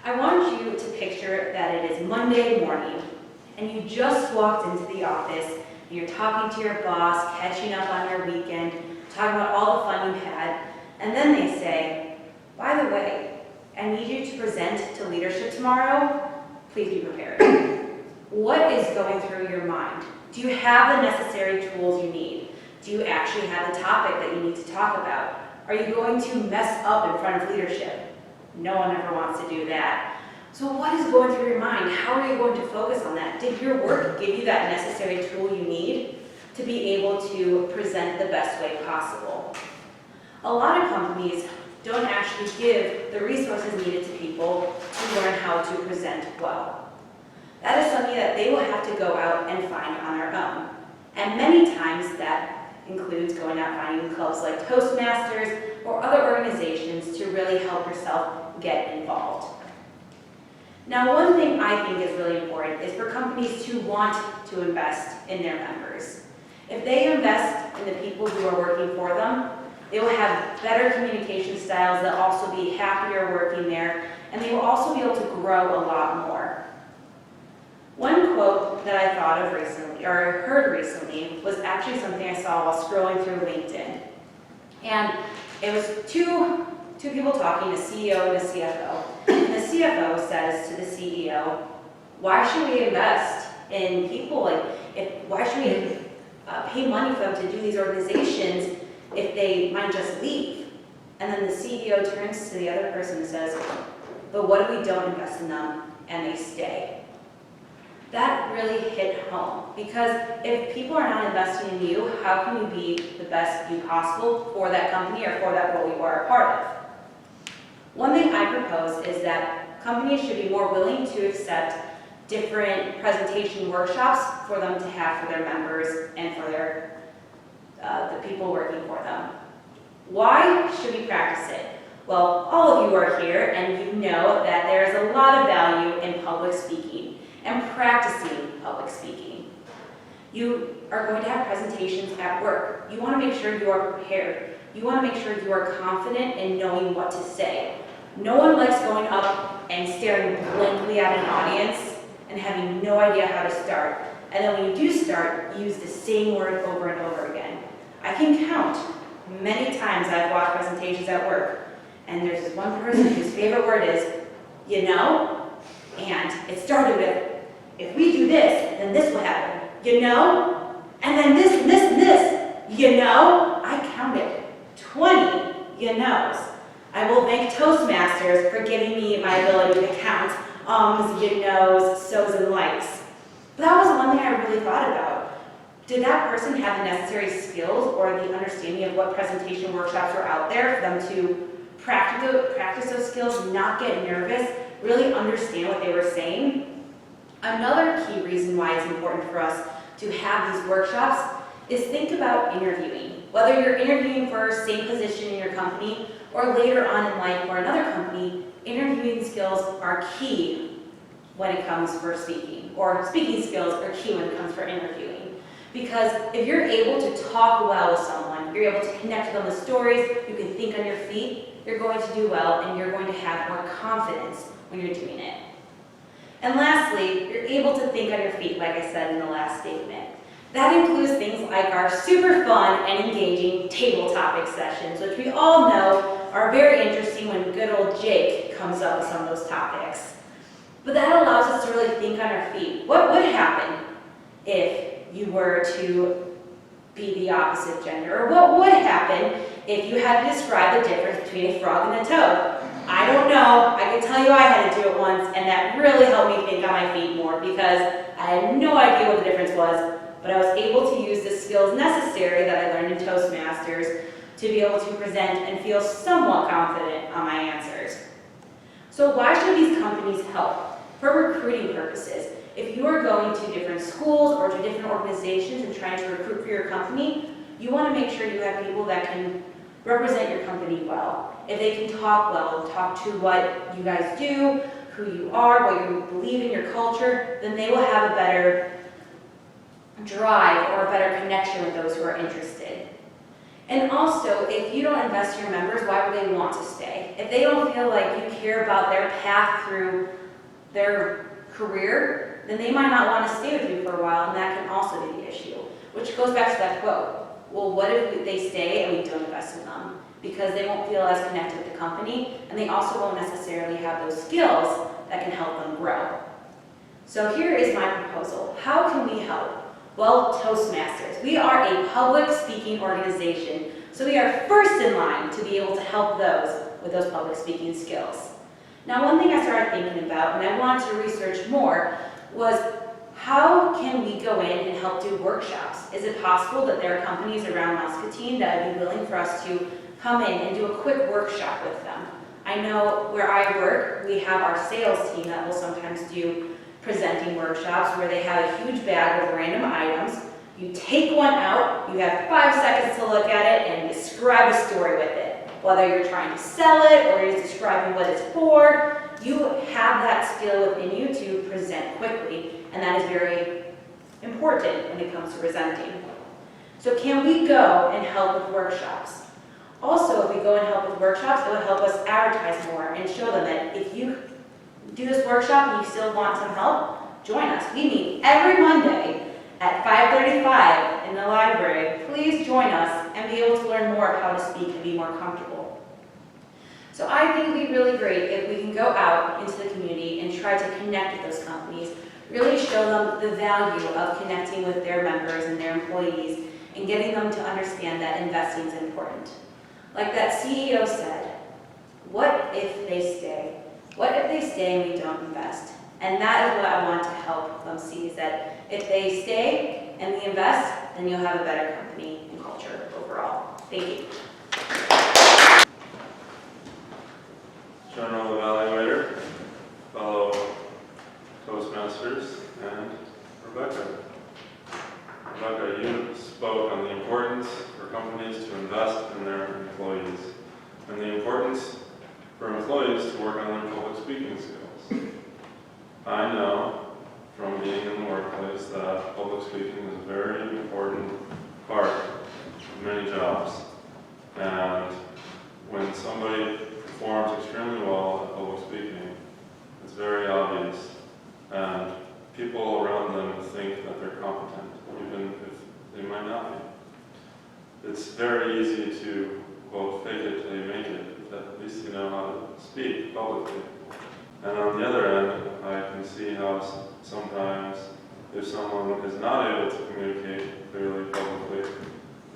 I want you to picture that it is Monday morning and you just walked into the office and you're talking to your boss, catching up on your weekend, talking about all the fun you had, and then they say, by the way, I need you to present to leadership tomorrow. Please be prepared. What is going through your mind? Do you have the necessary tools you need? Do you actually have the topic that you need to talk about? Are you going to mess up in front of leadership? No one ever wants to do that. So what is going through your mind? How are you going to focus on that? Did your work give you that necessary tool you need to be able to present the best way possible? A lot of companies don't actually give the resources needed to people to learn how to present well. That is something that they will have to go out and find on their own. And many times that includes going out finding clubs like Toastmasters or other organizations to really help yourself get involved. Now, one thing I think is really important is for companies to want to invest in their members. If they invest in the people who are working for them, they will have better communication styles, they'll also be happier working there, and they will also be able to grow a lot more. One quote that I thought of recently, or heard recently, was actually something I saw while scrolling through LinkedIn. And it was two people talking, a CEO and a CFO. And the CFO says to the CEO, why should we invest in people? Why should we pay money for them to do these organizations if they might just leave? And then the CEO turns to the other person and says, but what if we don't invest in them and they stay? That really hit home, because if people are not investing in you, how can you be the best you possible for that company or for that role you are a part of? One thing I propose is that companies should be more willing to accept different presentation workshops for them to have for their members and for the people working for them. Why should we practice it? Well, all of you are here and you know that there is a lot of value in public speaking and practicing public speaking. You are going to have presentations at work. You want to make sure you are prepared. You want to make sure you are confident in knowing what to say. No one likes going up and staring blankly at an audience and having no idea how to start. And then when you do start, use the same word over and over again. I can count many times I've watched presentations at work, and there's this one person whose favorite word is, you know, and it started with, if we do this, then this will happen, you know? And then this and this and this, you know? I counted 20 you knows. I will thank Toastmasters for giving me my ability to count you knows, so's, and likes. But that was one thing I really thought about. Did that person have the necessary skills or the understanding of what presentation workshops were out there for them to practice those skills, not get nervous, really understand what they were saying? Another key reason why it's important for us to have these workshops is think about interviewing. Whether you're interviewing for the same position in your company or later on in life for another company, interviewing skills are key when it comes for speaking, or speaking skills are key when it comes for interviewing. Because if you're able to talk well with someone, you're able to connect with them with stories, you can think on your feet, you're going to do well and you're going to have more confidence when you're doing it. And lastly, you're able to think on your feet, like I said in the last statement. That includes things like our super fun and engaging table topic sessions, which we all know are very interesting when good old Jake comes up with some of those topics. But that allows us to really think on our feet. What would happen if you were to be the opposite gender? Or what would happen if you had to describe the difference between a frog and a toad? I don't know. I can tell you I had to do it once, and that really helped me think on my feet more because I had no idea what the difference was, but I was able to use the skills necessary that I learned in Toastmasters to be able to present and feel somewhat confident on my answers. So why should these companies help? For recruiting purposes. If you are going to different schools or to different organizations and trying to recruit for your company, you want to make sure you have people that can represent your company well. If they can talk well, talk to what you guys do, who you are, what you believe in your culture, then they will have a better drive or a better connection with those who are interested. And also, if you don't invest in your members, why would they want to stay? If they don't feel like you care about their path through their career, then they might not want to stay with you for a while, and that can also be the issue. Which goes back to that quote. Well, what if they stay and we don't invest in them? Because they won't feel as connected with the company, and they also won't necessarily have those skills that can help them grow. So here is my proposal. How can we help? Well, Toastmasters. We are a public speaking organization, so we are first in line to be able to help those with those public speaking skills. Now, one thing I started thinking about, and I wanted to research more, was how can we go in and help do workshops? Is it possible that there are companies around Muscatine that would be willing for us to come in and do a quick workshop with them? I know where I work, we have our sales team that will sometimes do presenting workshops where they have a huge bag of random items. You take one out, you have 5 seconds to look at it and describe a story with it. Whether you're trying to sell it or you're describing what it's for, you have that skill within you to present quickly, and that is very important when it comes to presenting. So can we go and help with workshops? Also, if we go and help with workshops, it will help us advertise more and show them that if you do this workshop and you still want some help, join us. We meet every Monday at 5:35 in the library. Please join us and be able to learn more of how to speak and be more comfortable. So I think it would be really great if we can go out into the community and try to connect with those companies, really show them the value of connecting with their members and their employees and getting them to understand that investing is important. Like that CEO said, what if they stay? What if they stay and we don't invest? And that is what I want to help them see, is that if they stay and we invest, then you'll have a better company and culture overall. Thank you. General evaluator, fellow Toastmasters, and Rebecca. Rebecca, you spoke on the importance for companies to invest in their employees and the importance for employees to work on their public speaking skills. I know from being in the workplace that public speaking is a very important part of many jobs. And when somebody performs extremely well at public speaking, it's very obvious. And people around them think that they're competent, even if they might not be. It's very easy to, quote, fake it till you make it, but at least you know how to speak publicly. And on the other end, I can see how sometimes if someone is not able to communicate clearly publicly,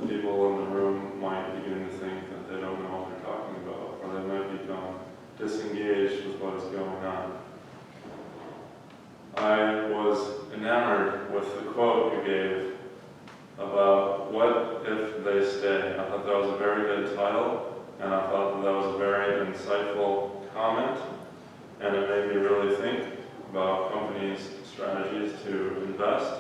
the people in the room might begin to think that they don't know what they're talking about, or they might become disengaged with what is going on. I was enamored with the quote you gave about what if they stay. I thought that was a very good title, and I thought that was a very insightful comment, and it made me really think about companies' strategies to invest,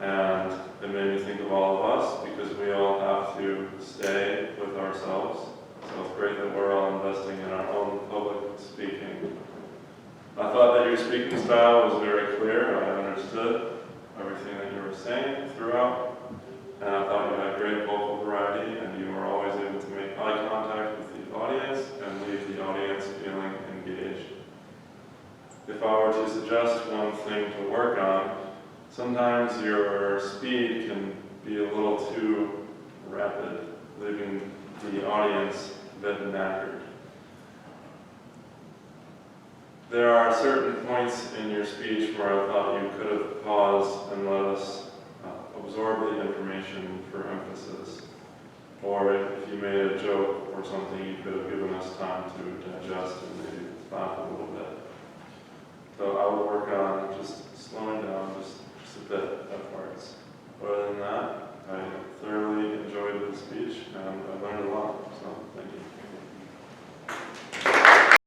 and it made me think of all of us, because we all have to stay with ourselves. So it's great that we're all investing in our own public speaking. I thought that your speaking style was very clear. I understood everything that you were saying throughout, and I thought you had great vocal variety, and you were always able to make eye contact with the audience and leave the audience feeling engaged. If I were to suggest one thing to work on, sometimes your speed can be a little too rapid, leaving the audience a bit knackered. There are certain points in your speech where I thought you could have paused and let us absorb the information for emphasis. Or if you made a joke or something, you could have given us time to digest